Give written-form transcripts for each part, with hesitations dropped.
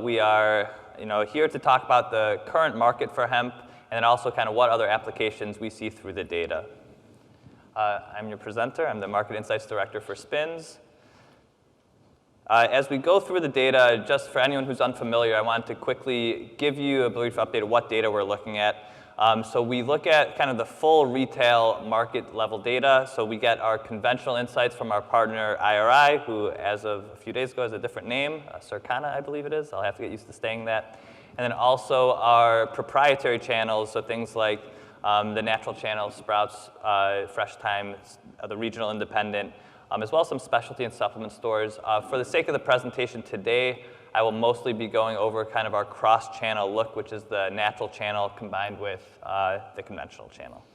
We are here to talk about the current market for hemp and then also kind of what other applications we see through the data. I'm your presenter. I'm the Market Insights Director for SPINS. As we go through the data, just for anyone who's unfamiliar, I wanted to quickly give you a brief update of what data we're looking at. So we look at kind of the full retail market level data. So we get our conventional insights from our partner IRI, who as of a few days ago has a different name, Circana, I believe it is. I'll have to get used to saying that. And then also our proprietary channels, so things like the natural channel, Sprouts, Fresh Time, the regional independent, as well as some specialty and supplement stores. For the sake of the presentation today, I will mostly be going over kind of our cross-channel look, which is the natural channel combined with the conventional channel.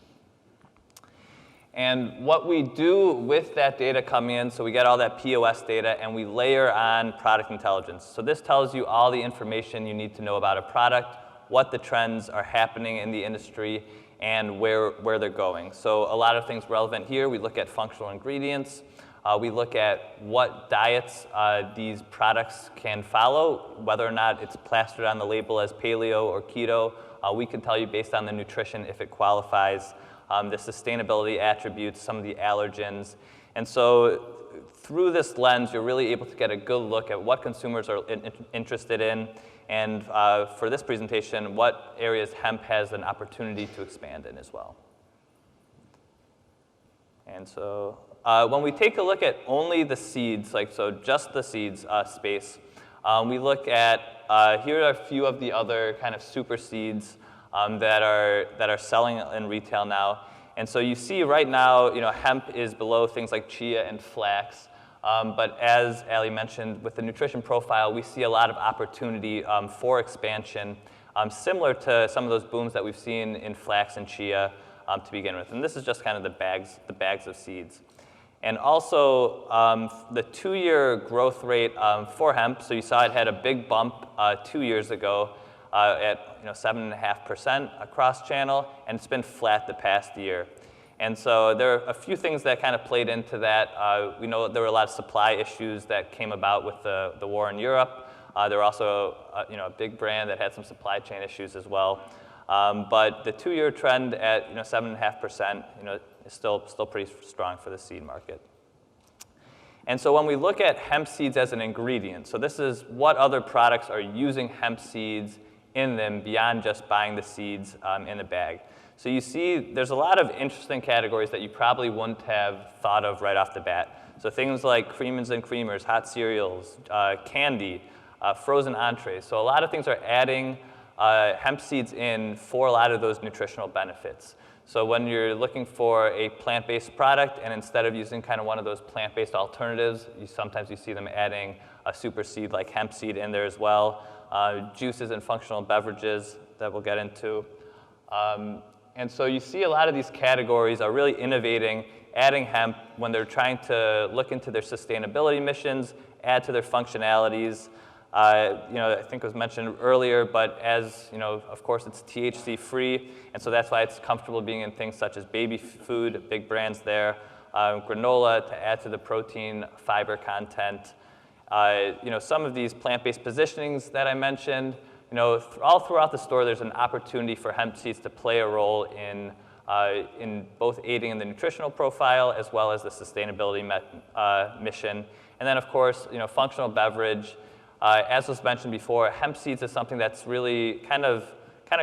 And what we do with that data coming in, so we get all that POS data and we layer on product intelligence. So this tells you all the information you need to know about a product, what the trends are happening in the industry, and where they're going. So a lot of things relevant here. We look at functional ingredients. We look at what diets these products can follow, whether or not it's plastered on the label as paleo or keto. We can tell you based on the nutrition if it qualifies, the sustainability attributes, some of the allergens. And so through this lens, you're really able to get a good look at what consumers are interested in, and for this presentation, what areas hemp has an opportunity to expand in as well. And so when we take a look at only the seeds, so just the seeds space, we look at, here are a few of the other kind of super seeds that are selling in retail now. And so you see right now, hemp is below things like chia and flax. But as Ali mentioned, with the nutrition profile, we see a lot of opportunity for expansion, similar to some of those booms that we've seen in flax and chia to begin with. And this is just kind of the bags of seeds. And also, the 2-year growth rate for hemp, so you saw it had a big bump 2 years ago at 7.5% across channel, and it's been flat the past year. And so there are a few things that kind of played into that. We know there were a lot of supply issues that came about with the war in Europe. There were also a big brand that had some supply chain issues as well. But the 2-year trend at 7.5% is still pretty strong for the seed market. And so when we look at hemp seeds as an ingredient, so this is what other products are using hemp seeds in them beyond just buying the seeds in the bag. So you see there's a lot of interesting categories that you probably wouldn't have thought of right off the bat. So things like creamers and creamers, hot cereals, candy, frozen entrees. So a lot of things are adding hemp seeds in for a lot of those nutritional benefits. So when you're looking for a plant-based product, and instead of using kind of one of those plant-based alternatives, sometimes you see them adding a super seed like hemp seed in there as well. Juices and functional beverages that we'll get into. And so you see a lot of these categories are really innovating, adding hemp when they're trying to look into their sustainability missions, add to their functionalities. I think it was mentioned earlier, but as of course, it's THC free, and so that's why it's comfortable being in things such as baby food, big brands there, granola to add to the protein, fiber content. Some of these plant-based positionings that I mentioned, all throughout the store, there's an opportunity for hemp seeds to play a role in both aiding in the nutritional profile as well as the sustainability mission. And then, of course, functional beverage. As was mentioned before, hemp seeds is something that's really kind of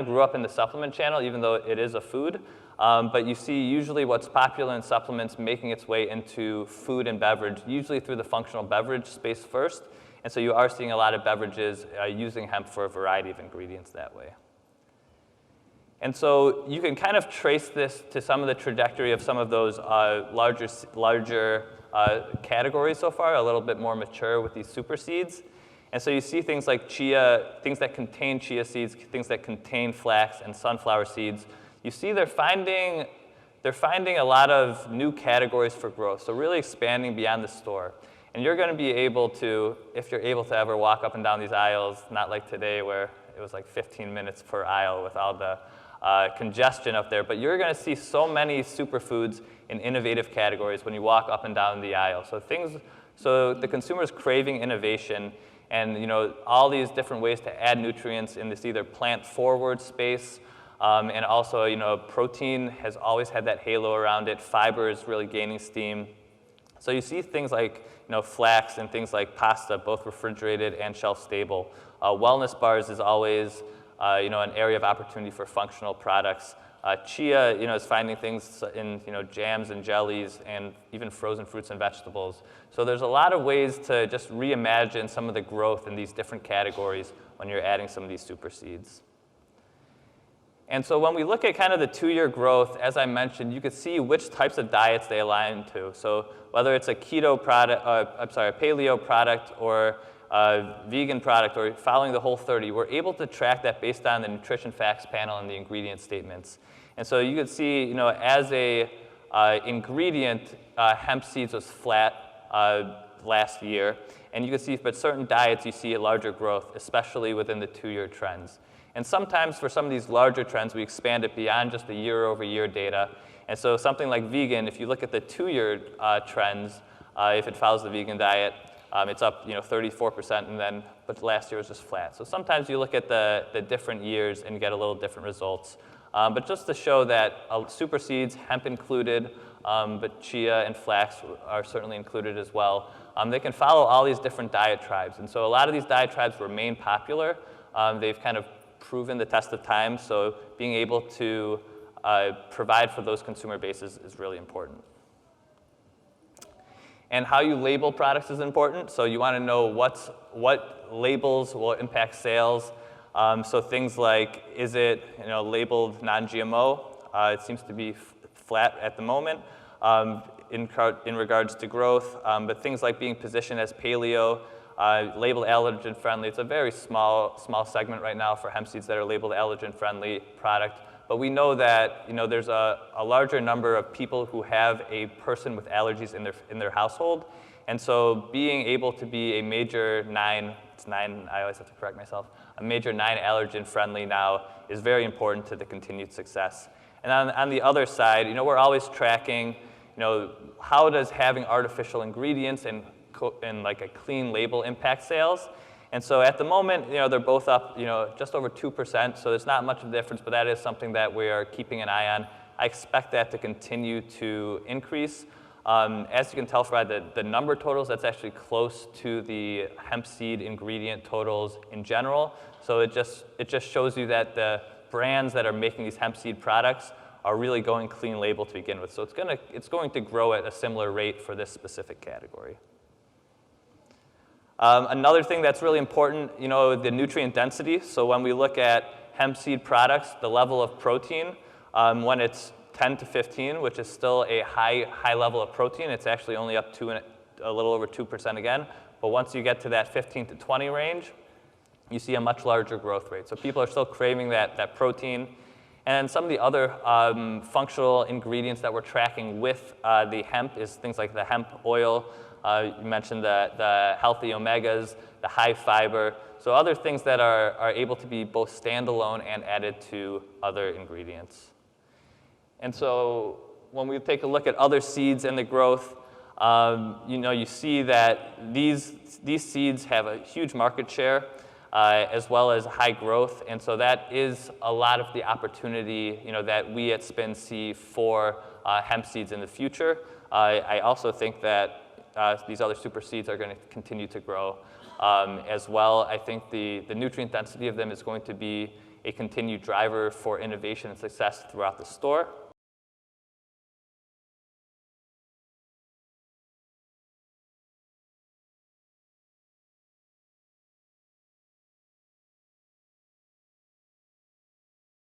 grew up in the supplement channel, even though it is a food. But you see usually what's popular in supplements making its way into food and beverage, usually through the functional beverage space first. And so you are seeing a lot of beverages using hemp for a variety of ingredients that way. And so you can kind of trace this to some of the trajectory of some of those larger categories so far, a little bit more mature with these super seeds. And so you see things like chia, things that contain chia seeds, things that contain flax and sunflower seeds. You see they're finding a lot of new categories for growth, so really expanding beyond the store. And you're going to be able to, if you're able to ever walk up and down these aisles, not like today where it was like 15 minutes per aisle with all the congestion up there, but you're going to see so many superfoods in innovative categories when you walk up and down the aisle. So the consumer's craving innovation, and all these different ways to add nutrients in this either plant-forward space, and also protein has always had that halo around it. Fiber is really gaining steam. So you see things like flax and things like pasta, both refrigerated and shelf-stable. Wellness bars is always an area of opportunity for functional products. Chia is finding things in jams and jellies and even frozen fruits and vegetables. So there's a lot of ways to just reimagine some of the growth in these different categories when you're adding some of these super seeds. And so when we look at kind of the 2-year growth, as I mentioned, you could see which types of diets they align to. So whether it's a keto product, a paleo product, or a vegan product, or following the Whole30, we're able to track that based on the nutrition facts panel and the ingredient statements. And so you could see, as a ingredient, hemp seeds was flat last year. And you can see for certain diets, you see a larger growth, especially within the 2-year trends. And sometimes for some of these larger trends, we expand it beyond just the year-over-year data. And so something like vegan, if you look at the 2-year trends, if it follows the vegan diet, it's up 34%, but last year was just flat. So sometimes you look at the different years and you get a little different results. But just to show that super seeds, hemp included, but chia and flax are certainly included as well. They can follow all these different diet tribes. And so a lot of these diet tribes remain popular. They've kind of proven the test of time, so being able to provide for those consumer bases is really important. And how you label products is important, so you want to know what labels will impact sales. So things like, is it labeled non-GMO? It seems to be flat at the moment in regards to growth, but things like being positioned as paleo, labeled allergen friendly. It's a very small segment right now for hemp seeds that are labeled allergen friendly product. But we know that there's a larger number of people who have a person with allergies in their household. And so being able to be a major 9, it's 9, I always have to correct myself, a major 9 allergen friendly now is very important to the continued success. And on the other side, we're always tracking, how does having artificial ingredients and like a clean label impact sales? And so at the moment, they're both up, just over 2%, so there's not much of a difference, but that is something that we are keeping an eye on. I expect that to continue to increase. As you can tell from the number totals, that's actually close to the hemp seed ingredient totals in general. So it just shows you that the brands that are making these hemp seed products are really going clean label to begin with. So it's going to grow at a similar rate for this specific category. Another thing that's really important, the nutrient density. So when we look at hemp seed products, the level of protein, when it's 10 to 15, which is still a high level of protein, it's actually only up to a little over 2% again. But once you get to that 15 to 20 range, you see a much larger growth rate. So people are still craving that protein. And some of the other functional ingredients that we're tracking with the hemp is things like the hemp oil. You mentioned the healthy omegas, the high fiber. So other things that are able to be both standalone and added to other ingredients. And so when we take a look at other seeds and the growth, you see that these seeds have a huge market share as well as high growth. And so that is a lot of the opportunity that we at Spin see for hemp seeds in the future. I also think that these other super seeds are going to continue to grow as well. I think the nutrient density of them is going to be a continued driver for innovation and success throughout the store.